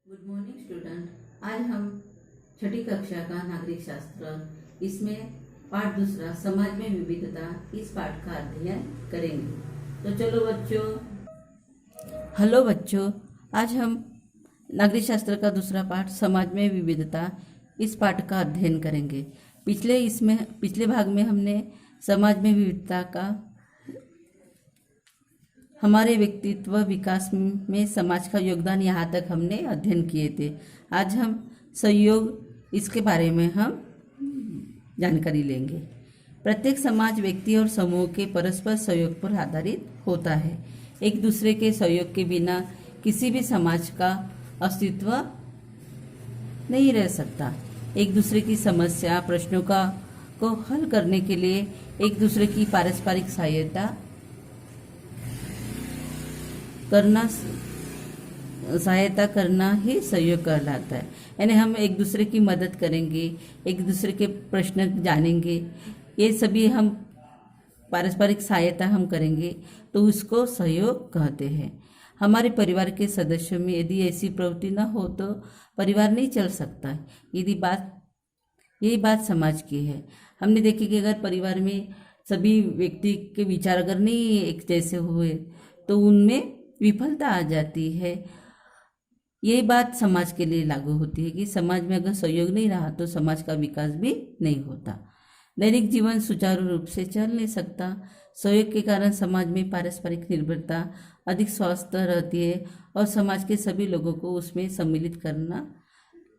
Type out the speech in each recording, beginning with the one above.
Good morning student. आज हम छठी कक्षा का नागरिक शास्त्र इसमें पाठ दूसरा समाज में विविधता इस पाठ का अध्ययन करेंगे। तो चलो बच्चों, हेलो बच्चों, आज हम नागरिक शास्त्र का दूसरा पाठ समाज में विविधता इस पाठ का अध्ययन करेंगे। पिछले भाग में हमने समाज में विविधता का हमारे व्यक्तित्व विकास में समाज का योगदान यहाँ तक हमने अध्ययन किए थे। आज हम सहयोग इसके बारे में हम जानकारी लेंगे। प्रत्येक समाज व्यक्ति और समूह के परस्पर सहयोग पर आधारित होता है। एक दूसरे के सहयोग के बिना किसी भी समाज का अस्तित्व नहीं रह सकता। एक दूसरे की समस्या प्रश्नों को हल करने के लिए एक दूसरे की पारस्परिक सहायता करना ही सहयोग कहलाता है। यानी हम एक दूसरे की मदद करेंगे, एक दूसरे के प्रश्न जानेंगे, ये सभी हम पारस्परिक सहायता हम करेंगे तो उसको सहयोग कहते हैं। हमारे परिवार के सदस्यों में यदि ऐसी प्रवृत्ति न हो तो परिवार नहीं चल सकता। यही बात समाज की है। हमने देखी कि अगर परिवार में सभी व्यक्ति के विचार अगर नहीं एक जैसे हुए तो उनमें विफलता आ जाती है। यही बात समाज के लिए लागू होती है कि समाज में अगर सहयोग नहीं रहा तो समाज का विकास भी नहीं होता। दैनिक जीवन सुचारू रूप से चल नहीं सकता। सहयोग के कारण समाज में पारस्परिक निर्भरता अधिक स्वस्थ रहती है और समाज के सभी लोगों को उसमें सम्मिलित करना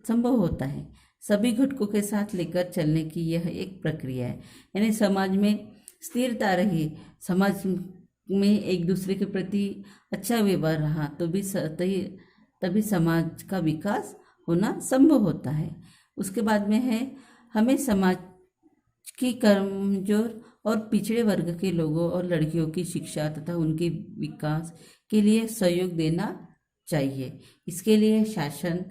संभव होता है। सभी घटकों के साथ लेकर चलने की यह एक प्रक्रिया है। यानी समाज में स्थिरता रही, समाज में एक दूसरे के प्रति अच्छा व्यवहार रहा तो भी तभी समाज का विकास होना संभव होता है। उसके बाद में है हमें समाज की कमजोर और पिछड़े वर्ग के लोगों और लड़कियों की शिक्षा तथा उनके विकास के लिए सहयोग देना चाहिए। इसके लिए शासन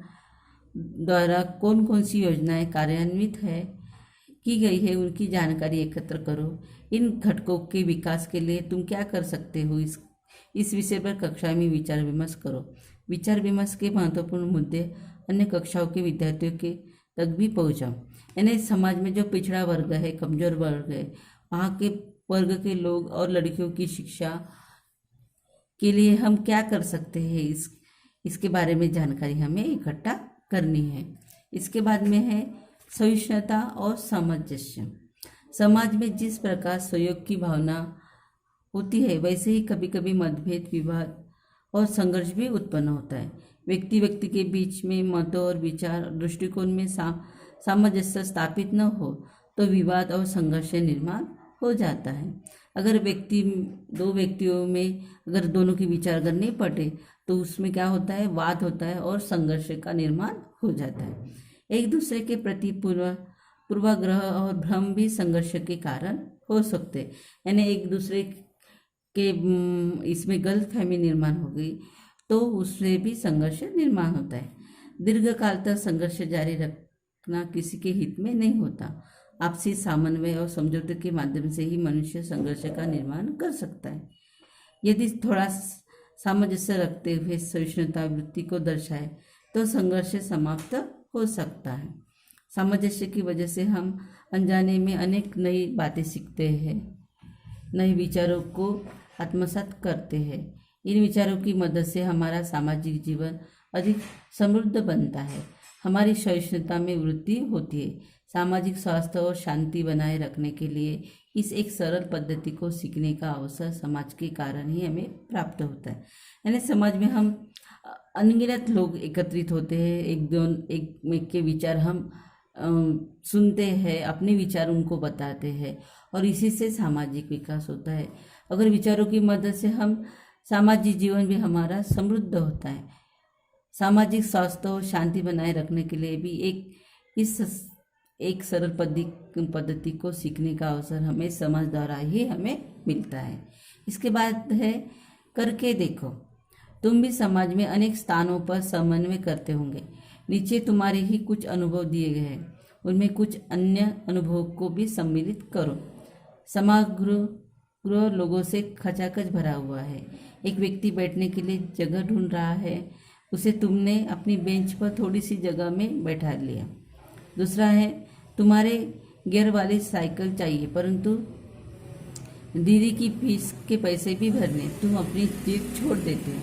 द्वारा कौन कौन सी योजनाएं कार्यान्वित की गई है उनकी जानकारी एकत्र करो। इन घटकों के विकास के लिए तुम क्या कर सकते हो, इस विषय पर कक्षा में विचार विमर्श करो। विचार विमर्श के महत्वपूर्ण मुद्दे अन्य कक्षाओं के विद्यार्थियों के तक भी पहुँचाओ। यानी समाज में जो पिछड़ा वर्ग है, कमजोर वर्ग है, वहाँ के वर्ग के लोग और लड़कियों की शिक्षा के लिए हम क्या कर सकते हैं, इसके बारे में जानकारी हमें इकट्ठा करनी है। इसके बाद में है सहिष्णुता और सामंजस्य। समाज में जिस प्रकार सहयोग की भावना होती है वैसे ही कभी कभी मतभेद, विवाद और संघर्ष भी उत्पन्न होता है। व्यक्ति के बीच में मतों और विचार दृष्टिकोण में सामंजस्य स्थापित न हो तो विवाद और संघर्ष निर्माण हो जाता है। अगर दो व्यक्तियों में अगर दोनों के विचार अगर नहीं पटे तो उसमें क्या होता है, वाद होता है और संघर्ष का निर्माण हो जाता है। एक दूसरे के प्रति पूर्वाग्रह और भ्रम भी संघर्ष के कारण हो सकते हैं। यानी एक दूसरे के इसमें गलतफहमी निर्माण हो गई तो उससे भी संघर्ष निर्माण होता है। दीर्घकाल तक संघर्ष जारी रखना किसी के हित में नहीं होता। आपसी समन्वय और समझौते के माध्यम से ही मनुष्य संघर्ष का निर्माण कर सकता है। यदि थोड़ा सामंजस्य रखते हुए सहिष्णुता वृत्ति को दर्शाए तो संघर्ष समाप्त हो सकता है। सामंजस्य की वजह से हम अनजाने में अनेक नई बातें सीखते हैं, नए विचारों को आत्मसात करते हैं। इन विचारों की मदद से हमारा सामाजिक जीवन अधिक समृद्ध बनता है। हमारी सहिष्णुता में वृद्धि होती है। सामाजिक स्वास्थ्य और शांति बनाए रखने के लिए इस एक सरल पद्धति को सीखने का अवसर समाज के कारण ही हमें प्राप्त होता है। यानी समाज में हम अनगिनत लोग एकत्रित होते हैं, एक के विचार हम सुनते हैं, अपने विचार उनको बताते हैं और इसी से सामाजिक विकास होता है। अगर विचारों की मदद से हम सामाजिक जीवन भी हमारा समृद्ध होता है। सामाजिक स्वास्थ्य और शांति बनाए रखने के लिए भी एक सरल पद्धति को सीखने का अवसर हमें समाज द्वारा ही हमें मिलता है। इसके बाद है करके देखो। तुम भी समाज में अनेक स्थानों पर समन्वय करते होंगे। नीचे तुम्हारे ही कुछ अनुभव दिए गए हैं, उनमें कुछ अन्य अनुभव को भी सम्मिलित करो। समागृह लोगों से खचाखच भरा हुआ है। एक व्यक्ति बैठने के लिए जगह ढूंढ रहा है। उसे तुमने अपनी बेंच पर थोड़ी सी जगह में बैठा लिया। दूसरा है, तुम्हारे गियर वाली साइकिल चाहिए परंतु दीदी की फीस के पैसे भी भरने, तुम अपनी जीत छोड़ देते हो।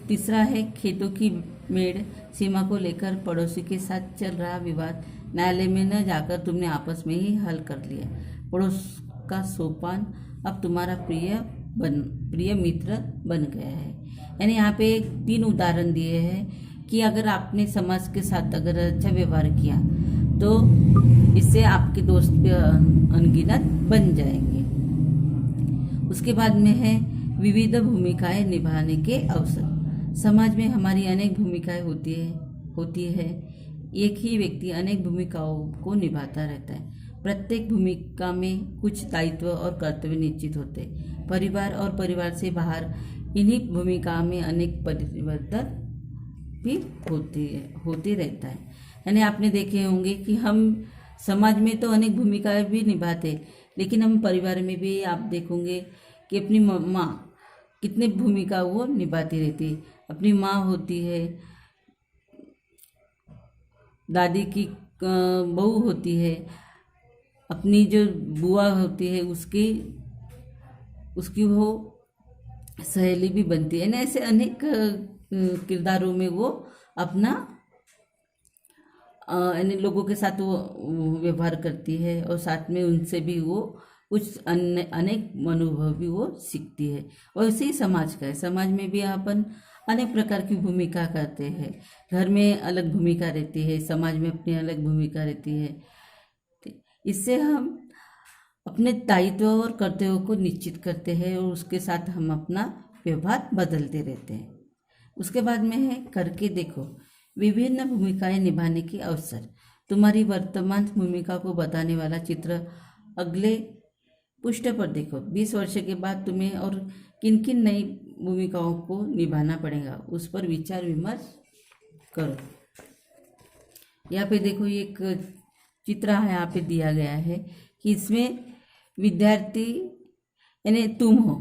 तीसरा है, खेतों की मेड़ सीमा को लेकर पड़ोसी के साथ चल रहा विवाद न्यायालय में न जाकर तुमने आपस में ही हल कर लिया। पड़ोस का सोपान अब तुम्हारा प्रिय मित्र बन गया है। यानी यहाँ पे 3 उदाहरण दिए हैं कि अगर आपने समाज के साथ अगर अच्छा व्यवहार किया तो इससे आपके दोस्त भी अनगिनत बन जाएंगे। उसके बाद में है विविध भूमिकाएं निभाने के अवसर। समाज में हमारी अनेक भूमिकाएं होती है। एक ही व्यक्ति अनेक भूमिकाओं को निभाता रहता है। प्रत्येक भूमिका में कुछ दायित्व और कर्तव्य निश्चित होते हैं। परिवार और परिवार से बाहर इन्हीं भूमिका में अनेक परिवर्तन भी होते रहता है। यानी आपने देखे होंगे कि हम समाज में तो अनेक भूमिकाएं भी निभाते, लेकिन हम परिवार में भी आप देखोगे कि अपनी माँ कितने भूमिका वो निभाती रहती। अपनी माँ होती है, दादी की बहू होती है, अपनी जो बुआ होती है उसकी वो सहेली भी बनती है ना। ऐसे अनेक किरदारों में वो अपना यानी लोगों के साथ वो व्यवहार करती है और साथ में उनसे भी वो कुछ अनेक अनुभव भी वो सीखती है। वैसे ही समाज का है, समाज में भी अपन अनेक प्रकार की भूमिका करते हैं। घर में अलग भूमिका रहती है, समाज में अपनी अलग भूमिका रहती है। इससे हम अपने दायित्व और कर्तव्यों को निश्चित करते हैं और उसके साथ हम अपना व्यवहार बदलते रहते हैं। उसके बाद में है करके देखो, विभिन्न भूमिकाएं निभाने के अवसर। तुम्हारी वर्तमान भूमिका को बताने वाला चित्र अगले पृष्ठ पर देखो। 20 वर्ष के बाद तुम्हें और किन किन नई भूमिकाओं को निभाना पड़ेगा, उस पर विचार विमर्श करो। यहाँ पे देखो एक चित्र यहाँ पे दिया गया है कि इसमें विद्यार्थी यानी तुम हो,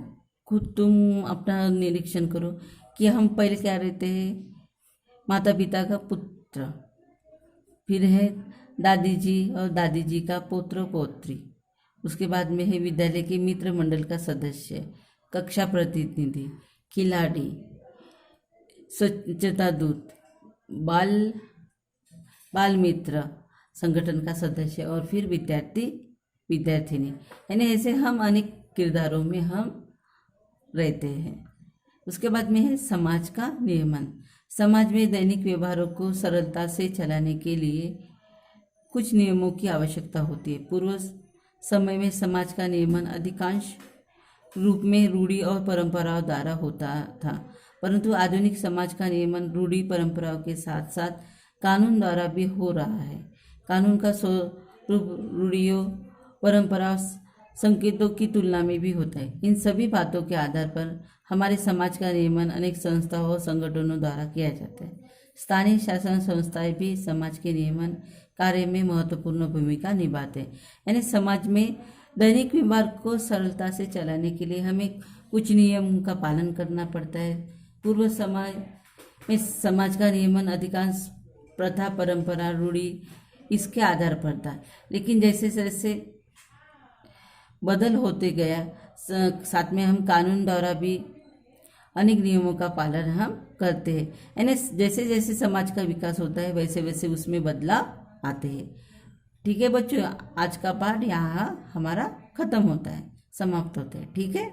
खुद तुम अपना निरीक्षण करो कि हम पहले क्या रहते हैं, माता पिता का पुत्र, फिर है दादी जी और दादी जी का पुत्र पौत्री, उसके बाद में है विद्यालय के मित्र मंडल का सदस्य, कक्षा प्रतिनिधि, खिलाड़ी, स्वच्छता दूत, बाल मित्र संगठन का सदस्य और फिर विद्यार्थिनी। यानी ऐसे हम अनेक किरदारों में हम रहते हैं। उसके बाद में है समाज का नियमन। समाज में दैनिक व्यवहारों को सरलता से चलाने के लिए कुछ नियमों की आवश्यकता होती है। पूर्व समय में समाज का नियमन अधिकांश रूप में रूढ़ी और परंपराओं द्वारा होता था, परंतु आधुनिक समाज का नियमन रूढ़ी परंपराओं के साथ साथ कानून द्वारा भी हो रहा है। कानून का स्वरूप रूढ़ियों, परंपराओं, संकेतों की तुलना में भी होता है। इन सभी बातों के आधार पर हमारे समाज का नियमन अनेक संस्थाओं और संगठनों द्वारा किया जाता है। स्थानीय शासन संस्थाएं भी समाज के नियमन कार्य में महत्वपूर्ण भूमिका निभाते हैं। यानी समाज में दैनिक व्यवहार को सरलता से चलाने के लिए हमें कुछ नियम का पालन करना पड़ता है। पूर्व समाज में समाज का नियमन अधिकांश प्रथा, परंपरा, रूढ़ी इसके आधार पर था, लेकिन जैसे जैसे बदल होते गया साथ में हम कानून द्वारा भी अनेक नियमों का पालन हम करते हैं। यानी जैसे जैसे समाज का विकास होता है वैसे वैसे उसमें बदलाव आते हैं। ठीक है बच्चों, आज का पाठ यहाँ हमारा खत्म होता है, समाप्त होता है। ठीक है।